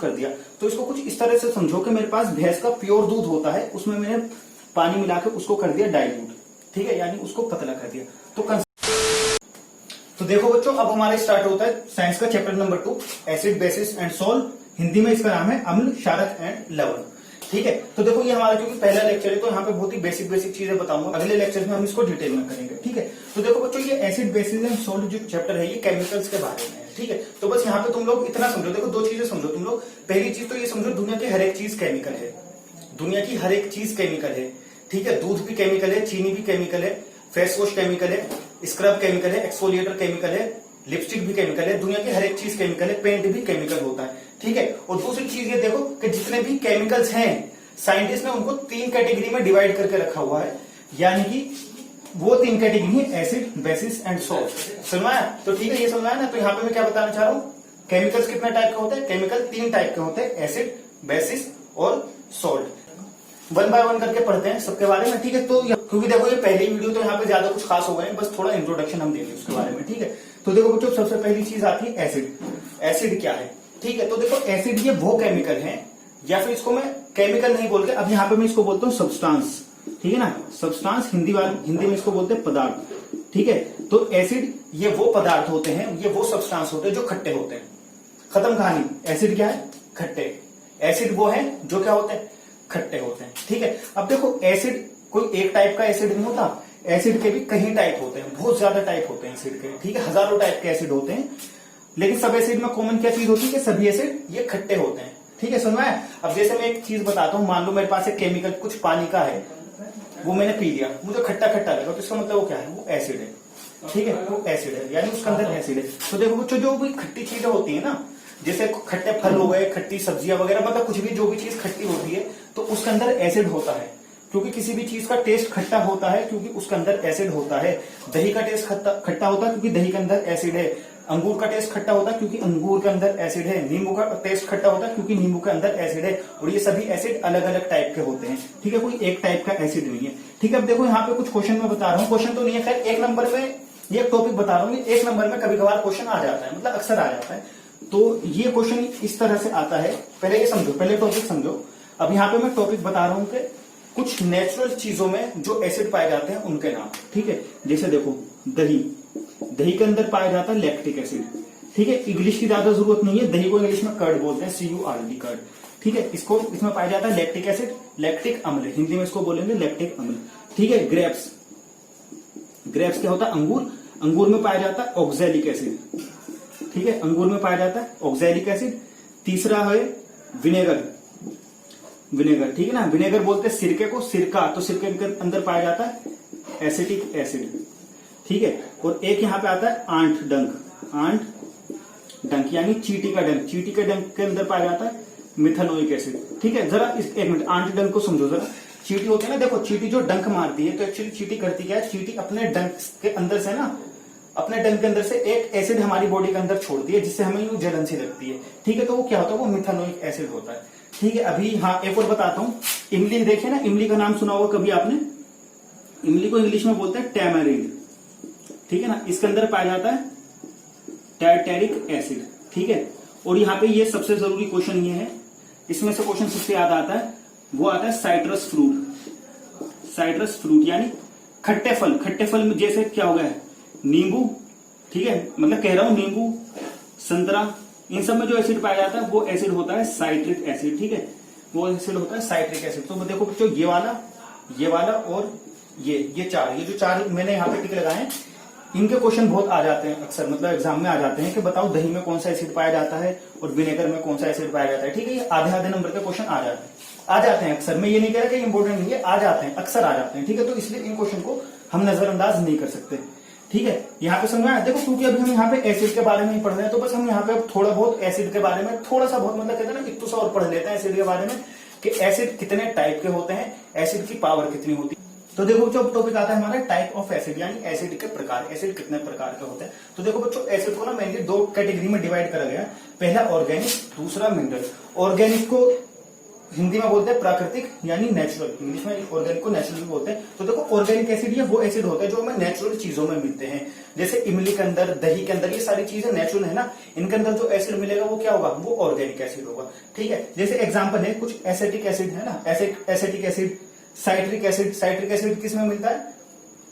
कर दिया। तो इसको कुछ इस तरह से समझो कि मेरे पास भैंस का प्योर दूध होता है, उसमें मैंने पानी मिलाकर उसको कर दिया डाइल्यूट, ठीक है, यानी उसको पतला कर दिया। तो देखो बच्चों, अब हमारा स्टार्ट होता है साइंस का chapter number 2, acid basis and salt. Hindi में इसका नाम है अम्ल, क्षारक एंड लवण, ठीक है। तो देखो ये हमारा क्योंकि पहला लेक्चर है तो यहाँ पे बहुत ही बेसिक चीजें बताऊंगा, अगले लेक्चर में हम इसको डिटेल में करेंगे, ठीक है। तो देखो बच्चों, ये एसिड बेसिस एंड सॉल्ट जो चैप्टर है ये केमिकल्स के बारे में है, ठीक है। तो बस यहाँ पे तुम लोग इतना समझो, देखो दो चीजें समझो तुम लोग। पहली चीज तो ये समझो, दुनिया की हर एक चीज केमिकल है, दुनिया की हर एक चीज केमिकल है, ठीक है। दूध भी केमिकल है, चीनी भी केमिकल है, फेस वॉश केमिकल है, स्क्रब केमिकल है, एक्सफोलिएटर केमिकल है, लिपस्टिक भी केमिकल है, दुनिया की हर एक चीज केमिकल है, पेंट भी केमिकल होता है, ठीक है। और दूसरी चीज ये देखो कि जितने भी केमिकल्स हैं साइंटिस्ट ने उनको 3 कैटेगरी में डिवाइड करके रखा हुआ है, यानी कि वो 3 कैटेगरी है एसिड, बेसिस एंड सॉल्ट। सुनवाया? तो ठीक है, ये समझाया ना। तो यहाँ पे मैं क्या बताना चाह रहा हूँ, केमिकल्स कितने टाइप के होते हैं? केमिकल 3 टाइप के होते हैं, एसिड, बेसिस और सॉल्ट। वन बाय वन करके पढ़ते हैं सबके बारे में, ठीक है। तो क्योंकि देखो ये पहली वीडियो तो यहाँ पे ज्यादा कुछ खास हो गए, बस थोड़ा इंट्रोडक्शन हम देंगे उसके बारे में, ठीक है। तो देखो बच्चों, सबसे पहली चीज आती है एसिड। एसिड क्या है, ठीक है। तो देखो एसिड ये वो केमिकल है, या फिर इसको मैं केमिकल नहीं बोल के अब यहाँ पे मैं इसको बोलता हूँ सब्सटेंस, ठीक है ना। सब्सटेंस हिंदी में इसको बोलते हैं पदार्थ, ठीक है। तो एसिड ये वो पदार्थ होते हैं, ये वो सब्सटेंस होते हैं जो खट्टे होते हैं। खत्म कहानी। एसिड क्या है? खट्टे। एसिड वो है जो क्या होते हैं? खट्टे होते हैं, ठीक है। अब देखो एसिड कोई एक टाइप का एसिड नहीं होता, एसिड के भी कई टाइप होते हैं, बहुत ज्यादा टाइप होते हैं एसिड के, ठीक है। हजारों टाइप के एसिड होते हैं, लेकिन सब एसिड में कॉमन क्या चीज होती है कि सभी एसिड ये खट्टे होते हैं, ठीक है। समझ में आया? अब जैसे मैं एक चीज बताता हूँ, मान लो मेरे पास एक केमिकल कुछ पानी का है, वो मैंने पी लिया, मुझे खट्टा खट्टा लगा, तो इसका मतलब वो क्या है? वो एसिड है, ठीक है। वो एसिड है, यानी उसके अंदर एसिड है। तो देखो बच्चों, जो भी खट्टी चीजें होती है ना, जैसे खट्टे फल हो गए, खट्टी सब्जियां वगैरह, मतलब कुछ भी जो भी चीज खट्टी होती है तो उसके अंदर एसिड होता है, क्योंकि किसी भी चीज का टेस्ट खट्टा होता है क्योंकि उसके अंदर एसिड होता है। दही का टेस्ट खट्टा होता है क्योंकि दही के अंदर एसिड है। अंगूर का टेस्ट खट्टा होता है क्योंकि अंगूर के अंदर एसिड है। नींबू का टेस्ट खट्टा होता है क्योंकि नींबू के अंदर एसिड है। और ये सभी एसिड अलग अलग टाइप के होते हैं, ठीक है। कोई एक टाइप का एसिड नहीं है, ठीक है। अब देखो यहाँ पे कुछ क्वेश्चन में बता रहा हूँ, क्वेश्चन तो नहीं है खैर, एक नंबर में ये टॉपिक बता रहा हूँ, एक नंबर में कभी कभार क्वेश्चन आ जाता है, मतलब अक्सर आ जाता है। तो ये क्वेश्चन इस तरह से आता है, पहले ये समझो, पहले टॉपिक समझो। अब यहाँ पे मैं टॉपिक बता रहा हूँ कि कुछ नेचुरल चीजों में जो एसिड पाए जाते हैं उनके नाम, ठीक है। जैसे देखो दही, दही के अंदर पाया जाता है लैक्टिक एसिड, ठीक है। इंग्लिश की ज्यादा जरूरत नहीं है, दही को इंग्लिश में कर्ड बोलते हैं, CURD, कर्ड, ठीक है। इसको इसमें पाया जाता है लैक्टिक एसिड, लैक्टिक अम्ल, हिंदी में इसको बोलेंगे लैक्टिक अम्ल, ठीक है। ग्रेप्स, ग्रेप्स क्या होता है? अंगूर, अंगूर में पाया जाता है ऑक्सैलिक एसिड, ठीक है। अंगूर में पाया जाता है ऑक्सैलिक एसिड। तीसरा है विनेगर, विनेगर, ठीक है ना। विनेगर बोलते हैं सिरके को, सिरका, तो सिरके के अंदर पाया जाता है एसिटिक एसिड, ठीक है। और एक यहाँ पे आता है आंट डंक, आंट डंक यानी चींटी का डंक, चींटी के डंक के अंदर पाया जाता है मिथेनोइक एसिड, ठीक है। जरा इस एक मिनट आंट डंक को समझो जरा। चींटी होती है ना, देखो चींटी जो डंक मारती है, तो एक्चुअली चींटी करती क्या है? चींटी अपने डंक के अंदर से ना, अपने डंक के अंदर से एक एसिड हमारी बॉडी के अंदर छोड़ती है, जिससे हमें यूं जलन सी लगती है, ठीक है। तो वो क्या होता है? वो मिथेनोइक एसिड होता है, ठीक है। अभी हाँ एक और बताता हूँ, इमली देखिए ना, इमली का नाम सुना होगा कभी आपने। इमली को इंग्लिश में बोलते हैं टैमरिंड, ठीक है ना। इसके अंदर पाया जाता है टार्टेरिक एसिड, ठीक है। और यहाँ पे ये सबसे जरूरी क्वेश्चन ये है, इसमें से क्वेश्चन सबसे याद आता है, वो आता है साइट्रस फ्रूट। साइट्रस फ्रूट यानी खट्टे फल, खट्टे फल में जैसे क्या हो गया है? नींबू, ठीक है, मतलब कह रहा हूं नींबू, संतरा, इन सब में जो एसिड पाया जाता है वो एसिड होता है साइट्रिक एसिड, ठीक है। वो एसिड होता है साइट्रिक एसिड। तो देखो बच्चों, ये वाला और ये चार, ये जो चार मैंने यहाँ पे टिक लगाए हैं, इनके क्वेश्चन बहुत आ जाते हैं अक्सर, मतलब एग्जाम में आ जाते हैं कि बताओ दही में कौन सा एसिड पाया जाता है और विनेगर में कौन सा एसिड पाया जाता है, ठीक है। ये आधे नंबर के क्वेश्चन आ जाते हैं अक्सर। मैं ये नहीं कह रहा कि इंपोर्टेंट नहीं है, आ जाते हैं, अक्सर आ जाते हैं, ठीक है। तो इसलिए इन क्वेश्चन को हम नजरअंदाज नहीं कर सकते, ठीक है। यहाँ पे समझ में आया? देखो क्योंकि अभी हम यहाँ पे एसिड के बारे में ही पढ़ रहे हैं, तो बस हम यहाँ पे थोड़ा बहुत एसिड के बारे में थोड़ा सा बहुत, मतलब कहते हैं ना, इतना सा और पढ़ लेते हैं एसिड के बारे में कि एसिड कितने टाइप के होते हैं, एसिड की पावर कितनी होती है। तो देखो जो टॉपिक आता है हमारा टाइप ऑफ एसिड, यानी एसिड के प्रकार, एसिड कितने प्रकार के होते हैं। तो देखो बच्चों, एसिड को ना मेनली 2 कैटेगरी में डिवाइड करा गया, पहला ऑर्गेनिक, दूसरा मिनरल। ऑर्गेनिक को हिंदी में बोलते हैं प्राकृतिक यानी नेचुरल, इंग्लिश में ऑर्गेनिक को नेचुरल भी बोलते हैं। तो देखो ऑर्गेनिक एसिड ये वो एसिड होते हैं जो हमें नेचुरल चीजों में मिलते हैं, जैसे इमली के अंदर, दही के अंदर, ये सारी चीजें नेचुरल है ना, इनके अंदर जो एसिड मिलेगा वो क्या होगा, वो ऑर्गेनिक एसिड होगा। ठीक है, जैसे एग्जाम्पल है कुछ एसिटिक एसिड है ना, acetic acid, citric acid. Citric acid किस में मिलता है,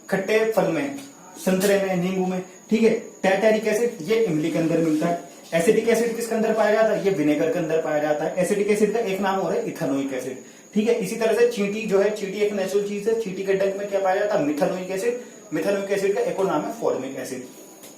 खट्टे फल में, संतरे में, नींबू में। ठीक है, टैटेरिक एसिड ये इमली के अंदर मिलता है। एसिडिक एसिड किसके अंदर पाया जाता है, ये विनेगर के अंदर पाया जाता है। एसिडिक एसिड का एक नाम और है इथेनोइक एसिड। ठीक है, इसी तरह से चींटी जो है, चींटी एक नेचुरल चीज है, चींटी के डंक में क्या पाया जाता है, मिथेनोइक एसिड। मिथेनोइक एसिड का एक और नाम है फॉर्मिक एसिड।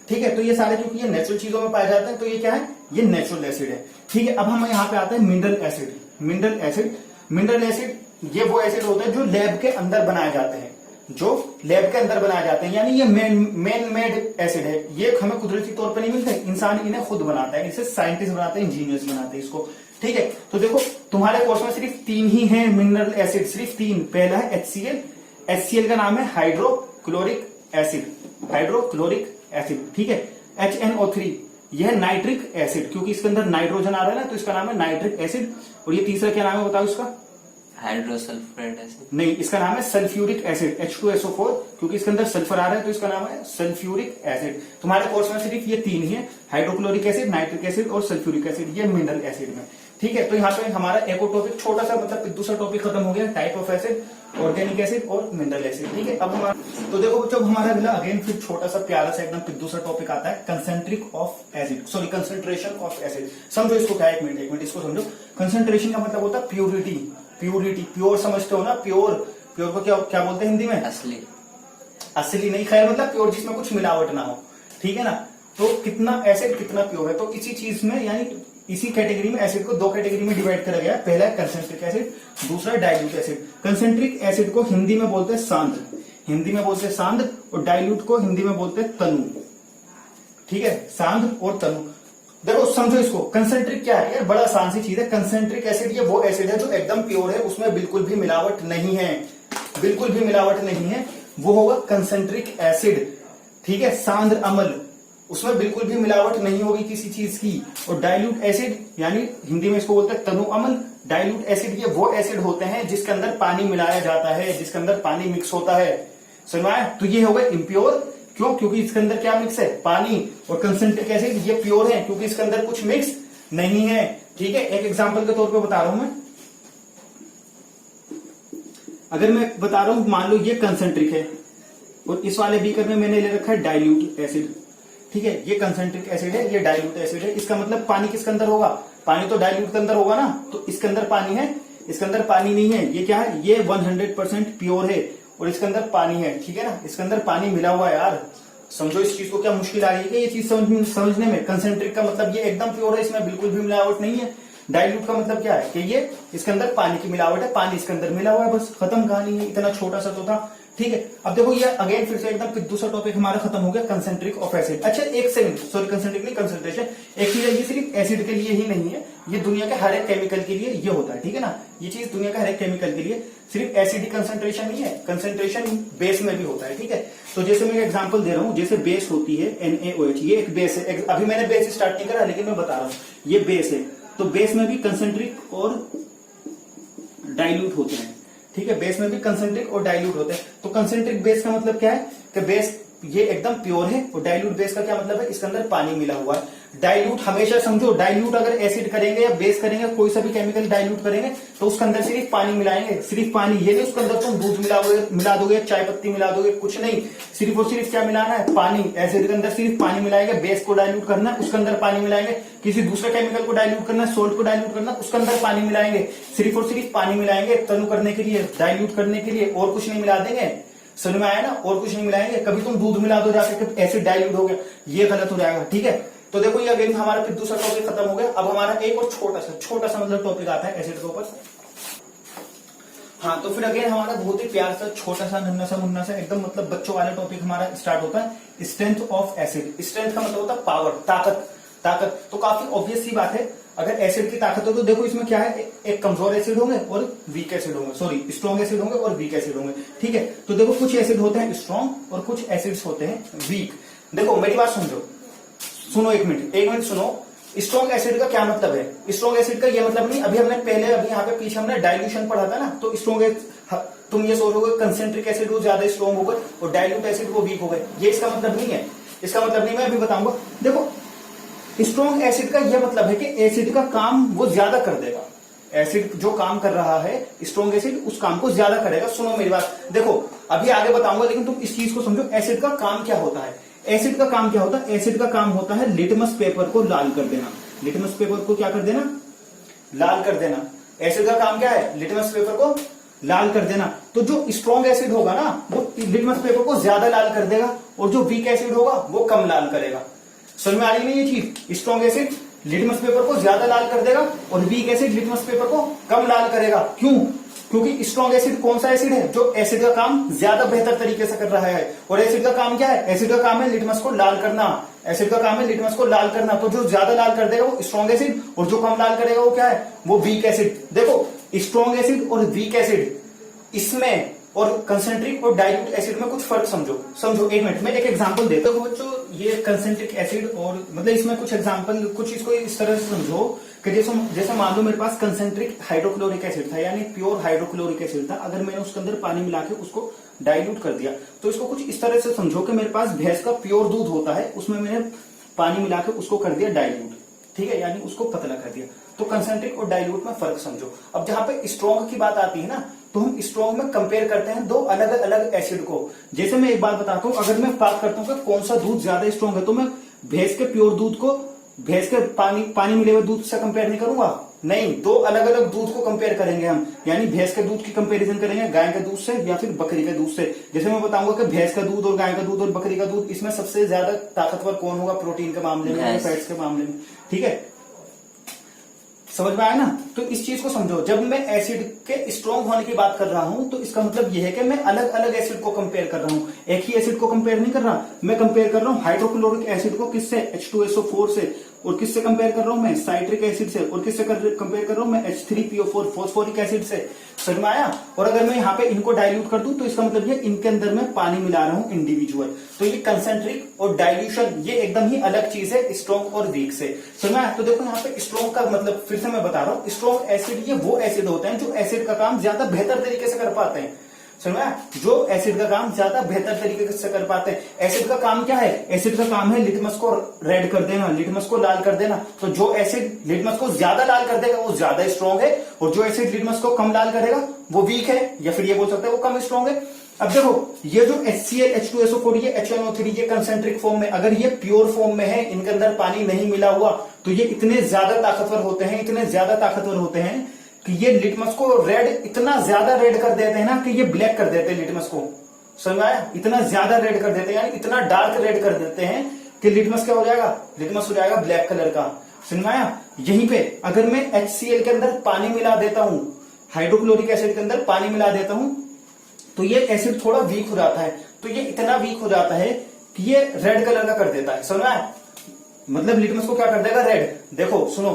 ठीक है, तो ये सारे क्योंकि ये नेचुरल चीजों में पाए जाते हैं तो ये क्या है, ये नेचुरल एसिड है। ठीक है, अब हम यहाँ पे आते हैं mineral acid. Mineral acid, mineral acid ये वो एसिड होते हैं जो लैब के अंदर बनाए जाते हैं, जो लैब के अंदर बनाए जाते हैं, यानी ये मैन मेड एसिड है। ये हमें कुदरती तौर पर नहीं मिलते, इंसान इन्हें खुद बनाता है, इसे साइंटिस्ट बनाते हैं, इंजीनियर्स बनाते हैं इसको। ठीक है, तो देखो तुम्हारे कोर्स में सिर्फ 3 ही है मिनरल एसिड, सिर्फ 3। पहला है HCl, HCl का नाम है हाइड्रोक्लोरिक एसिड, हाइड्रोक्लोरिक एसिड। ठीक है, HNO3 यह नाइट्रिक एसिड, क्योंकि इसके अंदर नाइट्रोजन आ रहा है ना, तो इसका नाम है नाइट्रिक एसिड। और ये तीसरा क्या नाम है बताओ इसका, हाइड्रोसल्फाइड एसिड। नहीं, इसका नाम है सल्फ्यूरिक एसिड, H2SO4, क्योंकि इसके अंदर सल्फर आ रहा है तो इसका नाम है सल्फ्यूरिक एसिड। तुम्हारे कोर्स में सिर्फ ये 3 ही है, हाइड्रोक्लोरिक एसिड, नाइट्रिक एसिड और सल्फ्यूरिक एसिड, ये मिनरल एसिड में। ठीक है, तो यहाँ पे हमारा एको टॉपिक छोटा सा, मतलब दूसरा टॉपिक खत्म हो गया, type of acid, organic acid और मिनरल एसिड। ठीक है, अब हमारा, तो देखो बच्चों हमारा अगला अगेन फिर छोटा सा प्यारा सा एकदम दूसरा टॉपिक आता है, concentric of acid, sorry concentration of acid. समझो इसको क्या है, एक मिनट इसको समझो। कंसेंट्रेशन का मतलब होता है प्योरिटी, प्योरिटी, प्योर समझते हो ना, प्योर, प्योर को क्या बोलते हैं हिंदी में, असली। असली नहीं, खैर मतलब प्योर जिसमें कुछ मिलावट ना हो। ठीक है ना, तो कितना एसिड कितना प्योर है, तो इसी चीज में यानी इसी कैटेगरी में एसिड को 2 कैटेगरी में डिवाइड करा गया। पहला है कंसेंट्रिक एसिड, दूसरा डाइल्यूट एसिड। कंसेंट्रिक एसिड को हिंदी में बोलते हैं सांद्र, हिंदी में बोलते हैं सांद्र, और डाइल्यूट को हिंदी में बोलते हैं तनु। ठीक है, सांद्र और तनु। देखो समझो इसको, कंसेंट्रिक क्या है, बड़ा आसान सी चीज है। कंसेंट्रिक एसिड ये वो एसिड है जो एकदम प्योर है, उसमें बिल्कुल भी मिलावट नहीं है, बिल्कुल भी मिलावट नहीं है, वो होगा कंसेंट्रिक एसिड। ठीक है, सांद्र अम्ल, उसमें बिल्कुल भी मिलावट नहीं होगी किसी चीज की। और डाइल्यूट एसिड यानी हिंदी में इसको बोलते हैं तनु अम्ल। डाइल्यूट एसिड ये वो एसिड होते हैं जिसके अंदर पानी मिलाया जाता है, जिसके अंदर पानी मिक्स होता है। समझ में आया, तो ये हो गए इम्प्योर, क्यों, क्योंकि इसके अंदर क्या मिक्स है, पानी। और कंसेंट्रिक एसिड ये प्योर है क्योंकि इसके अंदर कुछ मिक्स नहीं है। ठीक है, एक एग्जांपल के तौर पे बता रहा हूं मैं, अगर मैं बता रहा हूं, मान लो ये कंसेंट्रिक है और इस वाले बीकर में मैंने ले रखा है डाइल्यूट एसिड। ठीक है, ये कंसेंट्रिक एसिड है, ये डाइल्यूट एसिड है। इसका मतलब पानी किसके अंदर होगा, पानी तो डाइल्यूट के अंदर होगा ना, तो इसके अंदर पानी है, इसके अंदर पानी नहीं है। ये क्या है, ये 100% प्योर है और इसके अंदर पानी है। ठीक है ना, इसके अंदर पानी मिला हुआ है यार। समझो इस चीज को, क्या मुश्किल आ रही है ये चीज समझने में। कंसेंट्रिक का मतलब ये एकदम प्योर है, इसमें बिल्कुल भी मिलावट नहीं है। डाइल्यूट का मतलब क्या है कि ये इसके अंदर पानी की मिलावट है, पानी इसके अंदर मिला हुआ है, बस खत्म कहानी है। इतना छोटा सा तो था। ठीक है, अब देखो ये अगेन फिर से एकदम दूसरा टॉपिक हमारा खत्म हो गया, कंसेंट्रिक ऑफ एसिड। अच्छा एक सेकंड, सॉरी कंसेंट्रिक नहीं, कंसेंट्रेशन। एक चीज है, ये सिर्फ एसिड के लिए ही नहीं है, ये दुनिया के हर एक केमिकल के लिए ये होता है। ठीक है ना, ये चीज दुनिया के हर एक केमिकल के लिए, सिर्फ एसिड कंसेंट्रेशन नहीं है, कंसेंट्रेशन बेस में भी होता है। ठीक है, तो जैसे मैं एग्जांपल दे रहा हूं, जैसे बेस होती है NaOH, ये एक बेस है। अभी मैंने बेस स्टार्ट नहीं करा, लेकिन मैं बता रहा हूं, ये बेस है। तो बेस में भी कंसेंट्रिक और डाइल्यूट होते हैं। ठीक है, बेस में भी कंसेंट्रिक और डाइल्यूट होते हैं। तो कंसेंट्रिक बेस का मतलब क्या है कि बेस ये एकदम प्योर है, और डाइल्यूट बेस का क्या मतलब है, इसके अंदर पानी मिला हुआ है। डाइल्यूट हमेशा समझो, डाइल्यूट अगर एसिड करेंगे या बेस करेंगे, कोई सा भी केमिकल डाइल्यूट करेंगे तो उसके अंदर सिर्फ पानी मिलाएंगे, सिर्फ पानी। ये नहीं उसके अंदर तुम दूध मिला दोगे, चाय पत्ती मिला दोगे, कुछ नहीं, सिर्फ और सिर्फ क्या मिलाना है, पानी। एसिड के अंदर सिर्फ पानी मिलाएंगे, बेस को डाइल्यूट करना है, उसके अंदर पानी मिलाएंगे। किसी दूसरे केमिकल को डाइल्यूट करना है, सोल्ट को डाइल्यूट करना है, उसके अंदर पानी मिलाएंगे, सिर्फ और सिर्फ पानी मिलाएंगे तनु करने के लिए, डाइल्यूट करने के लिए, और कुछ नहीं मिला देंगे। समझ में आया ना, और कुछ नहीं मिलाएंगे। कभी तुम दूध मिला दो जाके एसिड डाइल्यूट हो गया, ये गलत हो जाएगा। ठीक है, तो देखो ये अगेन हमारा फिर दूसरा टॉपिक खत्म हो गया। अब हमारा एक और छोटा सा मतलब टॉपिक आता है एसिड के ऊपर। हाँ, तो फिर अगेन हमारा बहुत ही प्यार सा छोटा सा नन्ना सा मुन्ना सा एकदम मतलब बच्चों वाला टॉपिक हमारा स्टार्ट होता है, स्ट्रेंथ ऑफ एसिड। स्ट्रेंथ का मतलब होता है पावर, ताकत। तो काफी ऑब्वियस सी बात है, अगर एसिड की ताकत हो तो देखो इसमें क्या है, एक कमजोर एसिड होंगे और वीक एसिड होंगे, सॉरी स्ट्रॉन्ग एसिड होंगे और वीक एसिड होंगे। ठीक है, तो देखो कुछ एसिड होते हैं स्ट्रॉन्ग और कुछ एसिड्स होते हैं वीक। देखो मेरी बात समझो, सुनो एक मिनट सुनो। स्ट्रॉन्ग एसिड का क्या मतलब है? स्ट्रॉन्ग एसिड का ये मतलब नहीं, अभी यहाँ पे पीछे हमने डाइल्यूशन पढ़ा था ना, तो तुम ये सोचोगे कंसेंट्रिक एसिड वो ज्यादा स्ट्रॉन्ग हो गए और डाइल्यूट एसिड वो वीक हो गए, ये इसका मतलब नहीं है। इसका मतलब नहीं, मैं अभी बताऊंगा। देखो स्ट्रॉन्ग एसिड का यह मतलब है कि एसिड का काम वो ज्यादा कर देगा। एसिड जो काम कर रहा है, स्ट्रॉन्ग एसिड उस काम को ज्यादा करेगा। सुनो मेरी बात, देखो अभी आगे बताऊंगा, लेकिन तुम इस चीज को समझो। एसिड का काम क्या होता है? एसिड का काम क्या होता है? एसिड का काम होता है लिटमस पेपर को लाल कर देना। लिटमस पेपर को क्या कर देना? लाल कर देना। एसिड का काम क्या है? लिटमस पेपर को लाल कर देना। तो जो स्ट्रॉन्ग एसिड होगा ना, वो लिटमस पेपर को ज्यादा लाल कर देगा, और जो वीक एसिड होगा वो कम लाल करेगा। समझ में आ रही नहीं ये चीज? स्ट्रॉन्ग एसिड लिटमस पेपर को ज्यादा लाल कर देगा और वीक एसिड लिटमस पेपर को कम लाल करेगा। क्यों? क्योंकि स्ट्रॉन्ग एसिड कौन सा एसिड है? जो एसिड का काम ज्यादा बेहतर तरीके से कर रहा है। और एसिड का काम क्या है? एसिड का काम है लिटमस को लाल करना। एसिड का काम है लिटमस को लाल करना। तो जो ज्यादा लाल कर देगा वो स्ट्रॉन्ग एसिड, और जो कम लाल करेगा वो क्या है? वो वीक एसिड। देखो स्ट्रॉन्ग एसिड और वीक एसिड इसमें और कंसेंट्रिक और डाइल्यूट एसिड में कुछ फर्क समझो। एक मिनट में एक एग्जांपल देता हूं बच्चों। ये कंसेंट्रिक एसिड और मतलब इसमें कुछ एग्जांपल, कुछ इसको इस तरह से समझो कि जैसे मान लो मेरे पास कंसेंट्रिक हाइड्रोक्लोरिक एसिड था, यानी प्योर हाइड्रोक्लोरिक एसिड था। अगर मैंने उसके अंदर पानी मिला के उसको डाइल्यूट कर दिया, तो इसको कुछ इस तरह से समझो कि मेरे पास भैंस का प्योर दूध होता है, उसमें मैंने पानी मिला के उसको कर दिया डाइल्यूट, ठीक है, यानी उसको पतला कर दिया। तो कंसेंट्रिक और डाइल्यूट में फर्क समझो। अब जहां पे स्ट्रॉन्ग की बात आती है ना, तो हम स्ट्रॉन्ग में कंपेयर करते हैं दो अलग अलग एसिड को। जैसे मैं एक बात बताता हूं, अगर मैं बात करता हूं कि कौन सा दूध ज्यादा स्ट्रॉन्ग है, तो मैं भैंस के प्योर दूध को भैंस के पानी मिले हुए दूध से कंपेयर नहीं करूंगा। नहीं, दो अलग अलग दूध को कंपेयर करेंगे हम, यानी भैंस के दूध की कंपैरिजन करेंगे गाय के दूध से या फिर बकरी के दूध से। जैसे मैं बताऊंगा कि भैंस का दूध और गाय का दूध और बकरी का दूध, इसमें सबसे ज्यादा ताकतवर कौन होगा प्रोटीन के मामले में, फैट्स के मामले में, ठीक है? समझ में आया ना? तो इस चीज को समझो। जब मैं एसिड के स्ट्रॉन्ग होने की बात कर रहा हूं, तो इसका मतलब यह है कि मैं अलग अलग एसिड को कंपेयर कर रहा हूं, एक ही एसिड को कंपेयर नहीं कर रहा। मैं कंपेयर कर रहा हूं हाइड्रोक्लोरिक एसिड को किससे? H2SO4 से। और किससे कंपेयर कर रहा हूं मैं? साइट्रिक एसिड से। और किससे कंपेयर कर रहा हूं मैं? H3PO4 फॉस्फोरिक एसिड से। समझ में आया? और अगर मैं यहाँ पे इनको डाइल्यूट कर दूं, तो इसका मतलब ये इनके अंदर मैं पानी मिला रहा हूं इंडिविजुअल। तो ये कंसेंट्रिक और डाइल्यूशन ये एकदम ही अलग चीज है स्ट्रॉन्ग और वीक से। समझ में आया? तो देखो यहाँ पे स्ट्रॉन्ग का मतलब फिर से मैं बता रहा हूँ, स्ट्रॉन्ग एसिड ये वो एसिड होते हैं जो एसिड का काम ज्यादा बेहतर तरीके से कर पाते हैं। समझ में आया? जो एसिड का काम ज्यादा बेहतर तरीके से कर पाते हैं। एसिड का काम क्या है? एसिड का काम है लिटमस को रेड कर देना, लिटमस को लाल कर देना। तो जो एसिड लिटमस को ज्यादा लाल कर देगा वो ज्यादा स्ट्रॉन्ग है, और जो एसिड लिटमस को कम लाल करेगा वो वीक है, या फिर ये बोल सकते हैं वो कम स्ट्रॉन्ग है। अब देखो ये जो HCl H2SO4 ये HNO3 ये कंसेंट्रिक फॉर्म में, अगर ये प्योर फॉर्म में है, इनके अंदर पानी नहीं मिला हुआ, तो ये इतने ज्यादा ताकतवर होते हैं, इतने ज्यादा ताकतवर होते हैं कि ये लिटमस को रेड, इतना ज्यादा रेड कर देते हैं ना कि ये ब्लैक कर देते हैं लिटमस को। समझ में आया? इतना ज्यादा रेड कर देते हैं, यानी इतना डार्क रेड कर देते हैं कि लिटमस क्या हो जाएगा? लिटमस हो जाएगा ब्लैक कलर का। समझ में आया? यहीं पे अगर मैं HCl के अंदर पानी मिला देता हूं, हाइड्रोक्लोरिक एसिड के अंदर पानी मिला देता हूं, तो ये एसिड थोड़ा वीक हो जाता है। तो ये इतना वीक हो जाता है कि ये रेड कलर का कर देता है। समझ में आया? मतलब लिटमस को क्या कर देगा? रेड। देखो सुनो,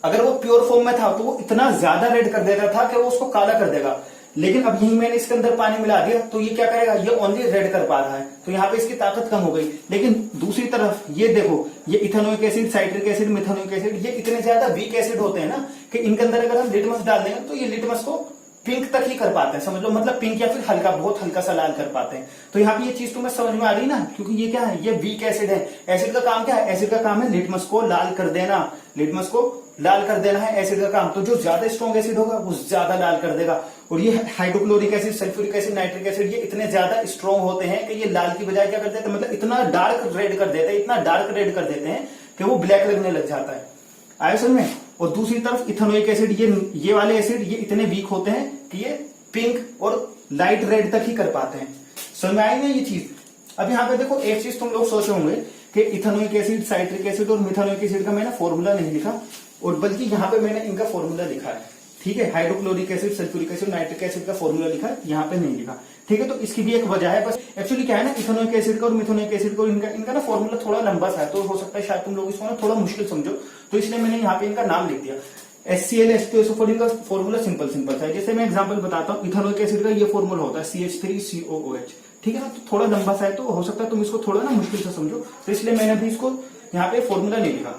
अगर वो प्योर फॉर्म में था तो वो इतना ज्यादा रेड कर देता था कि वो उसको काला कर देगा। लेकिन अब यही मैंने इसके अंदर पानी मिला दिया, तो ये क्या करेगा? ये ओनली रेड कर पा रहा है, तो यहाँ पे इसकी ताकत कम हो गई। लेकिन दूसरी तरफ ये देखो, ये ethanoic acid, citric acid, methanoic acid, ये इतने ज्यादा वीक एसिड होते हैं ना कि इनके अंदर अगर हम लिटमस डाल देंगे तो ये लिटमस को पिंक तक ही कर पाते हैं, समझ लो, मतलब पिंक या फिर हल्का, बहुत हल्का सा लाल कर पाते हैं। तो यहाँ पे ये चीज तुम्हें समझ में आ रही ना, क्योंकि ये क्या है? ये वीक एसिड है। एसिड का काम क्या है? एसिड का काम है लिटमस को लाल कर देना, लिटमस को लाल कर देना है एसिड का काम। तो जो ज्यादा स्ट्रॉन्ग एसिड होगा वो ज्यादा लाल कर देगा। और ये hydrochloric acid, sulphuric acid, nitric acid, ये इतने ज्यादा स्ट्रॉन्ग होते हैं कि ये लाल की बजाय क्या कर देते हैं? मतलब इतना डार्क रेड कर देते हैं, इतना डार्क रेड कर देते हैं कि वो ब्लैक लगने लग जाता है। आया समझ में? और दूसरी तरफ इथेनोइक एसिड, ये वाले एसिड ये इतने वीक होते हैं कि ये पिंक और लाइट रेड तक ही कर पाते हैं। समझ में आई ना ये चीज? अब यहाँ पे देखो एक चीज तुम लोग सोचे होंगे कि इथेनोइक एसिड, साइट्रिक एसिड और मिथेनोइक एसिड का मैंने फॉर्मूला नहीं लिखा, और बल्कि यहाँ पे मैंने इनका फॉर्मूला लिखा है। ठीक है, hydrochloric acid, sulphuric acid, nitric acid का फॉर्मूला लिखा है, यहाँ पे नहीं लिखा। ठीक है, तो इसकी भी एक वजह है। बस एक्चुअली क्या है ना, इथेनोइक एसिड का और मिथेनोइक एसिड का इनका ना फॉर्मूला थोड़ा लंबा सा है, तो हो सकता है शायद तुम लोग इसको ना थोड़ा मुश्किल समझो, तो इसलिए मैंने यहाँ पे इनका नाम लिख दिया। HCl H2SO4 का फॉर्मूला सिंपल था। जैसे मैं एग्जांपल बताता हूँ, इथेनोइक एसिड का ये फॉर्मूला होता है CH3COOH। ठीक है ना, तो थोड़ा लंबा सा है, तो हो सकता है तुम इसको थोड़ा ना मुश्किल से समझो, तो इसलिए मैंने भी इसको यहाँ पे फॉर्मूला नहीं लिखा।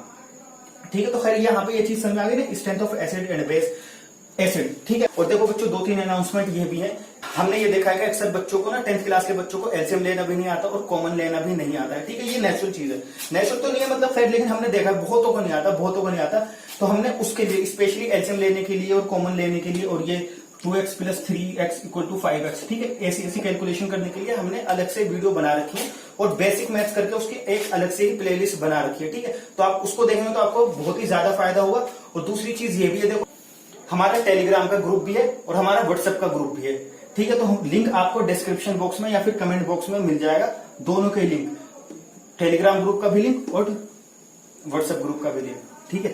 ठीक है, तो खैर यहाँ पे ये चीज समझ आ गई ना, strength of acid and base acid. ठीक है, और देखो बच्चों 2-3 अनाउंसमेंट ये भी है। हमने ये देखा है कि अक्सर बच्चों को ना 10th क्लास के बच्चों को एलसीएम लेना भी नहीं आता और कॉमन लेना भी नहीं आता है। ठीक है, ये नेचुरल चीज है, नेचुरल तो नहीं है मतलब खैर, लेकिन हमने देखा बहुतों को नहीं आता, बहुतों को नहीं आता। तो हमने उसके लिए स्पेशली एलसीएम लेने के लिए और कॉमन लेने के लिए और ये 2x + 3x = 5x, ठीक है, ऐसी कैलकुलेशन करने के लिए हमने अलग से वीडियो बना रखी है और बेसिक मैथ्स करके उसकी एक अलग से ही प्लेलिस्ट बना रखी है। ठीक है, तो आप उसको देखेंगे तो आपको बहुत ही ज्यादा फायदा होगा। और दूसरी चीज ये भी है, देखो हमारा टेलीग्राम का ग्रुप भी है और हमारा व्हाट्सएप का ग्रुप भी है। ठीक है, तो लिंक आपको डिस्क्रिप्शन बॉक्स में या फिर कमेंट बॉक्स में मिल जाएगा, दोनों के लिंक, टेलीग्राम ग्रुप का भी लिंक और व्हाट्सएप ग्रुप का भी लिंक। ठीक है।